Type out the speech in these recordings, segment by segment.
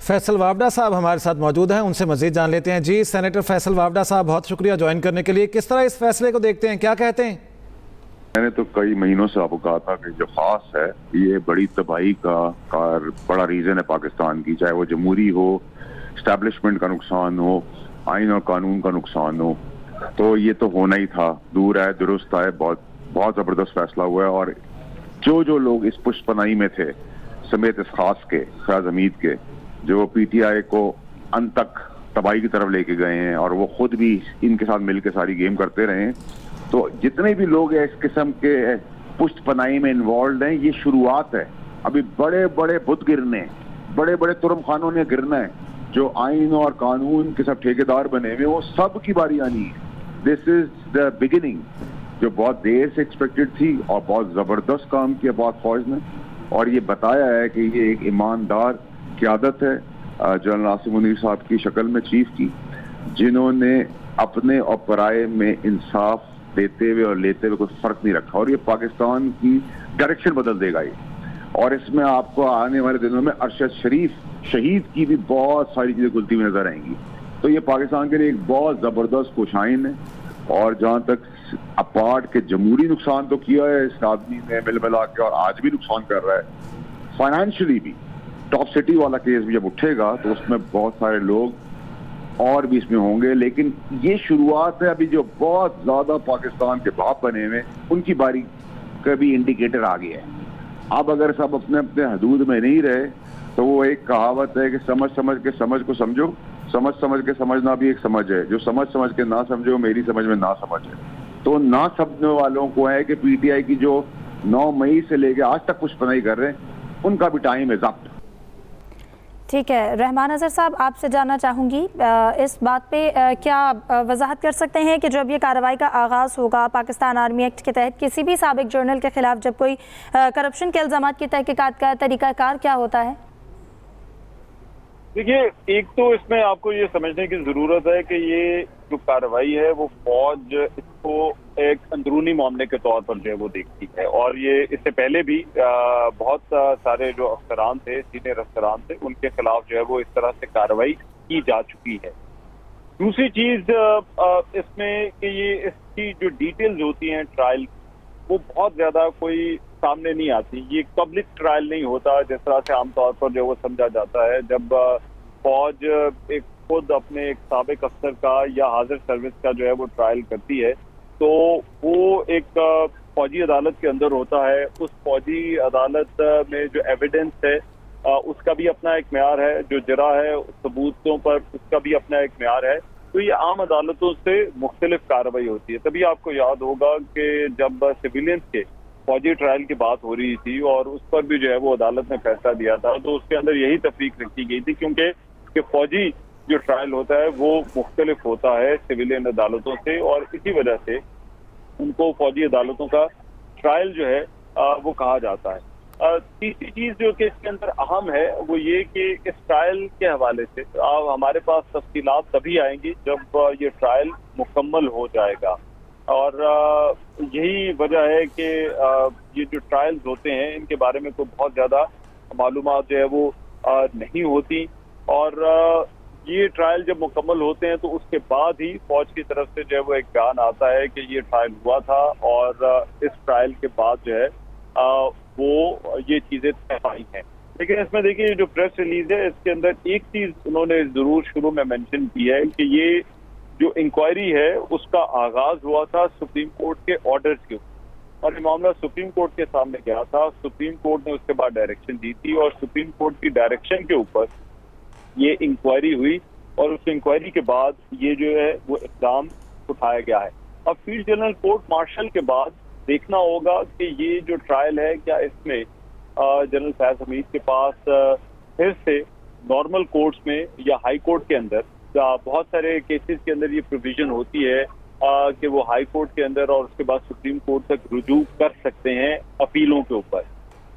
फैसल वावडा साहब हमारे साथ मौजूद हैं, उनसे मजीद जान लेते हैं। जी सेनेटर फैसल वावडा साहब, बहुत शुक्रिया ज्वाइन करने के लिए। किस तरह इस फैसले को देखते हैं, क्या कहते हैं? मैंने तो कई महीनों से आपको कहा था कि जो खास है ये बड़ी तबाही का बड़ा रीजन है पाकिस्तान की, चाहे वो जमहूरी हो, इस्टेब्लिशमेंट का नुकसान हो, आइन और कानून का नुकसान हो, तो ये तो होना ही था। दूर है दुरुस्त है, बहुत बहुत जबरदस्त फैसला हुआ है। और जो लोग इस पुष्पनाई में थे समेत इस खास के फैज हमीद के, जो पीटीआई को अंत तक तबाही की तरफ लेके गए हैं और वो खुद भी इनके साथ मिलकर सारी गेम करते रहे, तो जितने भी लोग हैं इस किस्म के पुष्पनाई में इन्वॉल्व हैं, ये शुरुआत है। अभी बड़े बड़े बुत गिरने, बड़े बड़े तुरम खानों ने गिरना है। जो आइन और कानून के सब ठेकेदार बने हुए वो सब की बारी आनी है। दिस इज द बिगिनिंग, जो बहुत देर से एक्सपेक्टेड थी और बहुत जबरदस्त काम किया पाक फौज ने। और ये बताया है कि ये एक ईमानदार क़यादत है जनरल आसिम मुनीर साहब की शक्ल में, चीफ की, जिन्होंने अपने और पराये में इंसाफ देते हुए और लेते हुए कोई फर्क नहीं रखा। और ये पाकिस्तान की डायरेक्शन बदल देगा ये। और इसमें आपको आने वाले दिनों में अरशद शरीफ शहीद की भी बहुत सारी चीजें खुलती हुई नजर आएंगी। तो ये पाकिस्तान के लिए एक बहुत जबरदस्त खुशाइन है। और जहां तक अपार्ट के जमहूरी नुकसान तो किया है इस आदमी ने मिल मिला के, और आज भी नुकसान कर रहा है फाइनेंशियली भी। टॉप सिटी वाला केस भी जब उठेगा तो उसमें बहुत सारे लोग और भी इसमें होंगे, लेकिन ये शुरुआत है। अभी जो बहुत ज्यादा पाकिस्तान के बाप बने हुए उनकी बारी का भी इंडिकेटर आ गया है। अब अगर सब अपने अपने हदूद में नहीं रहे तो वो एक कहावत है कि समझ समझ के समझ को समझो, समझ समझ के समझना भी एक समझ है। जो समझ समझ के ना समझो, मेरी समझ में ना समझ है। तो ना समझने वालों को है कि पीटीआई की जो 9 मई से लेके आज तक पुष्पनाई कर रहे हैं, उनका भी टाइम है ज़ब्त। ठीक है, रहमान अजहर साहब, आपसे जानना चाहूँगी इस बात पे क्या वजाहत कर सकते हैं कि जब ये कार्रवाई का आगाज़ होगा पाकिस्तान आर्मी एक्ट के तहत किसी भी साबिक जर्नल के खिलाफ, जब कोई करप्शन के इल्ज़ामात की तहकीकात का तरीक़ाकार क्या होता है? देखिए, एक तो इसमें आपको ये समझने की जरूरत है कि ये जो कार्रवाई है वो फौज इसको एक अंदरूनी मामले के तौर पर जो है वो देखती है। और ये इससे पहले भी बहुत सारे जो अफसरान थे, सीनियर अफसरान थे, उनके खिलाफ जो है वो इस तरह से कार्रवाई की जा चुकी है। दूसरी चीज इसमें कि ये इसकी जो डिटेल्स होती हैं ट्रायल, वो बहुत ज्यादा कोई सामने नहीं आती। ये पब्लिक ट्रायल नहीं होता जिस तरह से आमतौर पर जो वो समझा जाता है। जब फौज एक खुद अपने एक साबिक अफसर का या हाजिर सर्विस का जो है वो ट्रायल करती है, तो वो एक फौजी अदालत के अंदर होता है। उस फौजी अदालत में जो एविडेंस है उसका भी अपना एक म्यार है, जो जरा है सबूतों पर उसका भी अपना एक म्यार है। तो ये आम अदालतों से मुख्तलिफ कार्रवाई होती है। तभी आपको याद होगा कि जब सिविलियंस के फौजी ट्रायल की बात हो रही थी और उस पर भी जो है वो अदालत ने फैसला दिया था, तो उसके अंदर यही तफरीक रखी गई थी, क्योंकि फौजी जो ट्रायल होता है वो मुख्तलिफ होता है सिविलियन अदालतों से, और इसी वजह से उनको फौजी अदालतों का ट्रायल जो है वो कहा जाता है। तीसरी चीज जो कि इसके अंदर अहम है वो ये कि इस ट्रायल के हवाले से हमारे पास तफसीलात तभी आएंगी जब ये ट्रायल मुकम्मल हो जाएगा। और यही वजह है कि ये जो ट्रायल्स होते हैं इनके बारे में कोई बहुत ज़्यादा मालूमात जो है वो नहीं होती। और ये ट्रायल जब मुकम्मल होते हैं तो उसके बाद ही फौज की तरफ से जो है वो एक बयान आता है कि ये ट्रायल हुआ था, और इस ट्रायल के बाद जो है वो ये चीज़ें तय आई हैं। लेकिन इसमें देखिए, जो प्रेस रिलीज है इसके अंदर एक चीज़ उन्होंने ज़रूर शुरू में मेंशन की है कि ये जो इंक्वायरी है उसका आगाज हुआ था सुप्रीम कोर्ट के ऑर्डर्स के ऊपर, और ये मामला सुप्रीम कोर्ट के सामने गया था। सुप्रीम कोर्ट ने उसके बाद डायरेक्शन दी थी, और सुप्रीम कोर्ट की डायरेक्शन के ऊपर ये इंक्वायरी हुई, और उस इंक्वायरी के बाद ये जो है वो इक़दाम उठाया गया है। अब फील्ड जनरल कोर्ट मार्शल के बाद देखना होगा कि ये जो ट्रायल है क्या इसमें जनरल फैज हमीद के पास फिर से नॉर्मल कोर्ट्स में या हाई कोर्ट के अंदर, बहुत सारे केसेस के अंदर ये प्रोविजन होती है कि वो हाई कोर्ट के अंदर और उसके बाद सुप्रीम कोर्ट तक रुजू कर सकते हैं अपीलों के ऊपर।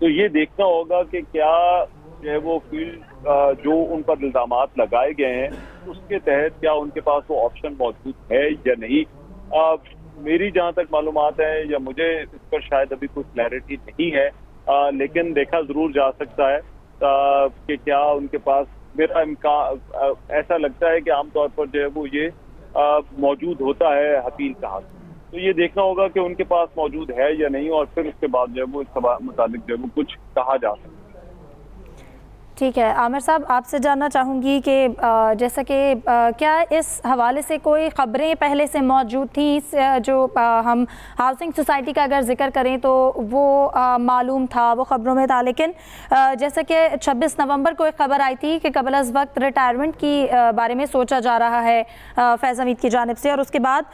तो ये देखना होगा कि क्या जो है वो फील्ड जो उन पर इल्जामात लगाए गए हैं उसके तहत क्या उनके पास वो ऑप्शन मौजूद है या नहीं। मेरी जहाँ तक मालूमात है, या मुझे इस पर शायद अभी कुछ क्लैरिटी नहीं है, लेकिन देखा जरूर जा सकता है कि क्या उनके पास मेरा इम्कान ऐसा लगता है कि आमतौर पर जो है वो ये मौजूद होता है हफीज साहब। तो ये देखना होगा कि उनके पास मौजूद है या नहीं, और फिर उसके बाद जो है वो इसके मुताबिक जो है वो कुछ कहा जा सकता है। ठीक है आमिर साहब, आपसे जानना चाहूँगी कि जैसा कि क्या इस हवाले से कोई ख़बरें पहले से मौजूद थी, जो हम हाउसिंग सोसाइटी का अगर जिक्र करें तो वो मालूम था, वो ख़बरों में था, लेकिन जैसा कि 26 नवंबर को एक ख़बर आई थी कि कबल अज़ वक्त रिटायरमेंट की बारे में सोचा जा रहा है फैज़ हमीद की जानिब से, और उसके बाद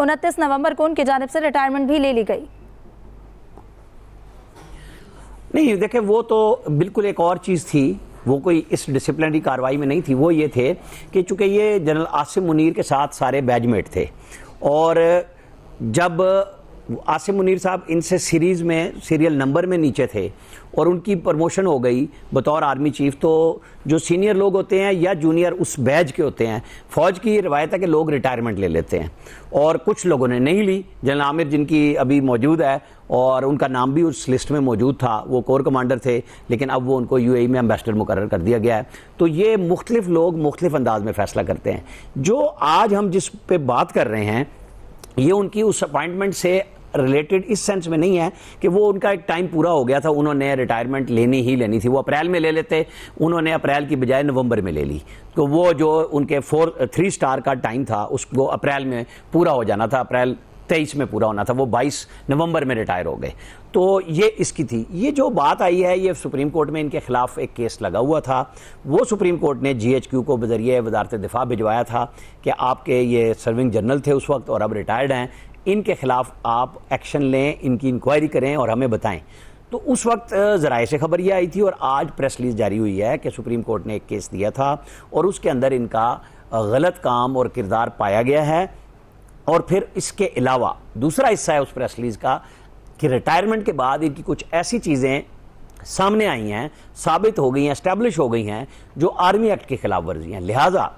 29 नवंबर को उनकी जानिब से रिटायरमेंट भी ले ली गई। नहीं देखिए, वो तो बिल्कुल एक और चीज़ थी, वो कोई इस डिसिप्लिनरी कार्रवाई में नहीं थी। वो ये थे कि चूंकि ये जनरल आसिम मुनीर के साथ सारे बैचमेट थे, और जब आसिम मुनीर साहब इनसे सीरीज़ में सीरियल नंबर में नीचे थे और उनकी प्रमोशन हो गई बतौर आर्मी चीफ, तो जो सीनियर लोग होते हैं या जूनियर उस बैच के होते हैं, फ़ौज की रवायत है कि लोग रिटायरमेंट ले लेते हैं, और कुछ लोगों ने नहीं ली। जनरल आमिर जिनकी अभी मौजूद है और उनका नाम भी उस लिस्ट में मौजूद था, वो कोर कमांडर थे, लेकिन अब वो उनको यूएई में एम्बेसडर मुकर्रर कर दिया गया है। तो ये मुख्तलिफ लोग मुख्तलिफ अंदाज में फ़ैसला करते हैं। जो आज हम जिस पे बात कर रहे हैं ये उनकी उस अपॉइंटमेंट से रिलेटेड इस सेंस में नहीं है कि वो उनका एक टाइम पूरा हो गया था, उन्होंने रिटायरमेंट लेनी ही लेनी थी। वो अप्रैल में ले लेते, उन्होंने अप्रैल की बजाय नवंबर में ले ली। तो वो जो उनके 3 स्टार का टाइम था उसको अप्रैल में पूरा हो जाना था, अप्रैल 23 में पूरा होना था, वो 22 नवंबर में रिटायर हो गए। तो ये इसकी थी। ये जो बात आई है, ये सुप्रीम कोर्ट में इनके खिलाफ एक केस लगा हुआ था, वो सुप्रीम कोर्ट ने GHQ को बजरिए वजारत दिफा भिजवाया था कि आपके ये सर्विंग जनरल थे उस वक्त और अब रिटायर्ड हैं, इनके खिलाफ आप एक्शन लें, इनकी इंक्वायरी करें और हमें बताएं। तो उस वक्त ज़राए से खबर ये आई थी, और आज प्रेस रिलीज जारी हुई है कि सुप्रीम कोर्ट ने एक केस दिया था और उसके अंदर इनका गलत काम और किरदार पाया गया है। और फिर इसके अलावा दूसरा हिस्सा है उस प्रेस रिलीज का कि रिटायरमेंट के बाद इनकी कुछ ऐसी चीज़ें सामने आई हैं, साबित हो गई हैं, एस्टैब्लिश हो गई हैं, जो आर्मी एक्ट की खिलाफ वर्जी हैं। लिहाजा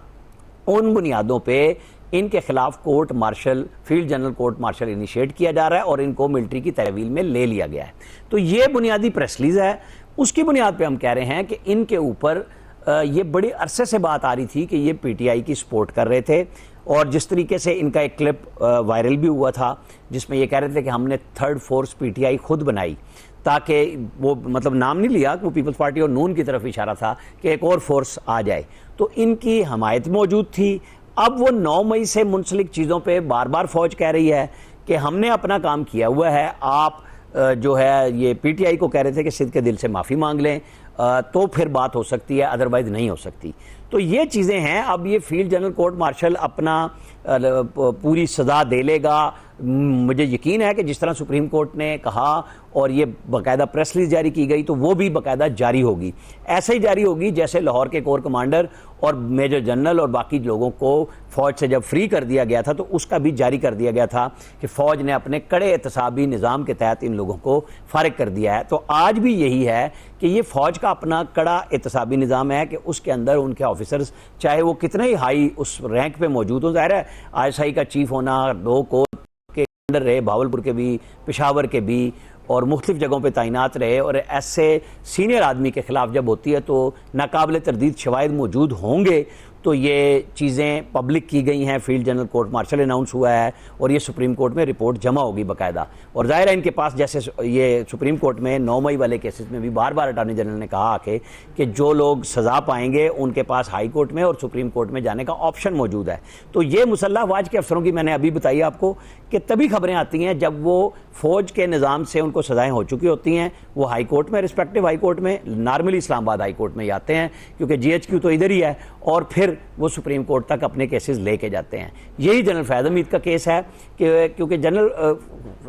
उन बुनियादों पे इनके खिलाफ court martial, field general court martial initiate किया जा रहा है और इनको मिलिट्री की तहवील में ले लिया गया है। तो ये बुनियादी प्रेस रिलीज है। उसकी बुनियाद पे हम कह रहे हैं कि इनके ऊपर ये बड़ी अरसे से बात आ रही थी कि ये PTI की सपोर्ट कर रहे थे, और जिस तरीके से इनका एक क्लिप वायरल भी हुआ था जिसमें ये कह रहे थे कि हमने 3rd फोर्स PTI खुद बनाई, ताकि वो मतलब नाम नहीं लिया, वो पीपल्स पार्टी और नून की तरफ इशारा था कि एक और फोर्स आ जाए। तो इनकी हमायत मौजूद थी। अब वो 9 मई से मुंसलिक चीज़ों पे बार बार फौज कह रही है कि हमने अपना काम किया हुआ है, आप जो है ये PTI को कह रहे थे कि सिद्ध के दिल से माफ़ी मांग लें तो फिर बात हो सकती है, अदरवाइज नहीं हो सकती। तो ये चीज़ें हैं। अब ये फील्ड जनरल कोर्ट मार्शल अपना पूरी सज़ा दे लेगा। मुझे यकीन है कि जिस तरह सुप्रीम कोर्ट ने कहा और ये बाकायदा प्रेस रिलीज जारी की गई, तो वो भी बाकायदा जारी होगी। ऐसे ही जारी होगी जैसे लाहौर के कोर कमांडर और मेजर जनरल और बाकी लोगों को फ़ौज से जब फ्री कर दिया गया था तो उसका भी जारी कर दिया गया था कि फ़ौज ने अपने कड़े एहतसाबी निज़ाम के तहत इन लोगों को फारिग कर दिया है। तो आज भी यही है कि ये फ़ौज का अपना कड़ा एहतसाबी निज़ाम है कि उसके अंदर उनके ऑफिसर्स चाहे वो कितने ही हाई उस रैंक पे मौजूद हो, ज़ाहिर है ISI का चीफ होना, 2 कोर के कमांडर रहे, भावलपुर के भी, पेशावर के भी, और मुख्तलिफ जगहों पे तैनात रहे, और ऐसे सीनियर आदमी के खिलाफ जब होती है तो नाकाबिल तरदीद शवाहिद मौजूद होंगे। तो ये चीज़ें पब्लिक की गई हैं, field general court martial announce हुआ है और ये सुप्रीम कोर्ट में रिपोर्ट जमा होगी बाकायदा। और ज़ाहिर है इनके पास, जैसे ये सुप्रीम कोर्ट में 9 मई वाले केसेस में भी बार बार अटॉर्नी जनरल ने कहा कि जो लोग सज़ा पाएंगे उनके पास हाई कोर्ट में और सुप्रीम कोर्ट में जाने का ऑप्शन मौजूद है। तो ये मुसल्लह अफवाज के अफसरों की मैंने अभी बताई आपको कि तभी खबरें आती हैं जब वो फ़ौज के निज़ाम से उनको सज़ाएँ हो चुकी होती हैं, वो हाई कोर्ट में, रिस्पेक्टिव हाई कोर्ट में, नॉर्मली इस्लामाबाद हाई कोर्ट में आते हैं क्योंकि GHQ तो इधर ही है, और फिर वो सुप्रीम कोर्ट तक अपने केसेस लेके जाते हैं। यही जनरल फैज़ हमीद का केस है कि क्योंकि जनरल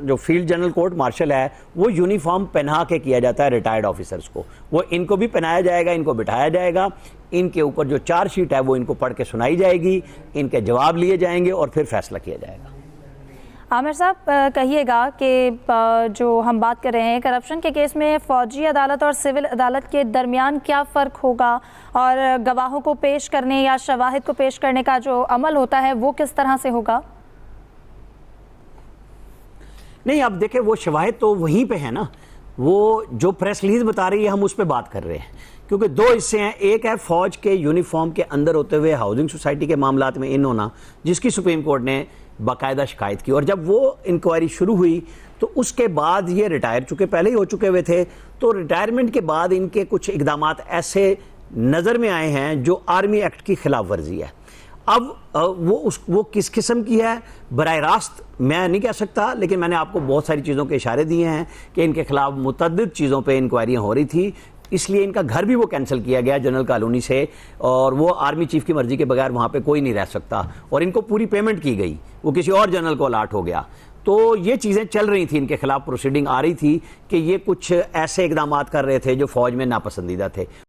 जो फील्ड जनरल कोर्ट मार्शल है वो यूनिफॉर्म पहना के किया जाता है रिटायर्ड ऑफिसर्स को, वो इनको भी पहनाया जाएगा, इनको बिठाया जाएगा, इनके ऊपर जो चार्जशीट है वो इनको पढ़ के सुनाई जाएगी, इनके जवाब लिए जाएंगे और फिर फैसला किया जाएगा। आमिर साहब कहिएगा कि जो हम बात कर रहे हैं करप्शन के केस में फ़ौजी अदालत और सिविल अदालत के दरमियान क्या फ़र्क होगा, और गवाहों को पेश करने या शवाहिद को पेश करने का जो अमल होता है वो किस तरह से होगा? नहीं, अब देखें वो शवाहिद तो वहीं पे है ना, वो जो प्रेस रिलीज बता रही है हम उस पर बात कर रहे हैं क्योंकि दो हिस्से हैं, एक है फौज के यूनिफॉर्म के अंदर होते हुए हाउसिंग सोसाइटी के मामलात में इन होना, जिसकी सुप्रीम कोर्ट ने बाकायदा शिकायत की, और जब वो इंक्वायरी शुरू हुई तो उसके बाद ये रिटायर, चुके पहले ही हो चुके हुए थे, तो रिटायरमेंट के बाद इनके कुछ इकदामात ऐसे नज़र में आए हैं जो आर्मी एक्ट की खिलाफ वर्जी है। अब वो किस किस्म की है बराह रास्त मैं नहीं कह सकता, लेकिन मैंने आपको बहुत सारी चीज़ों के इशारे दिए हैं कि इनके खिलाफ मुतअद्दिद चीज़ों पे इंक्वायरियाँ हो रही थी, इसलिए इनका घर भी वो कैंसिल किया गया जनरल कॉलोनी से, और वो आर्मी चीफ की मर्जी के बगैर वहाँ पे कोई नहीं रह सकता, और इनको पूरी पेमेंट की गई, वो किसी और जनरल को अलाट हो गया। तो ये चीज़ें चल रही थी, इनके खिलाफ प्रोसीडिंग आ रही थी कि ये कुछ ऐसे इकदाम कर रहे थे जो फौज में नापसंदीदा थे।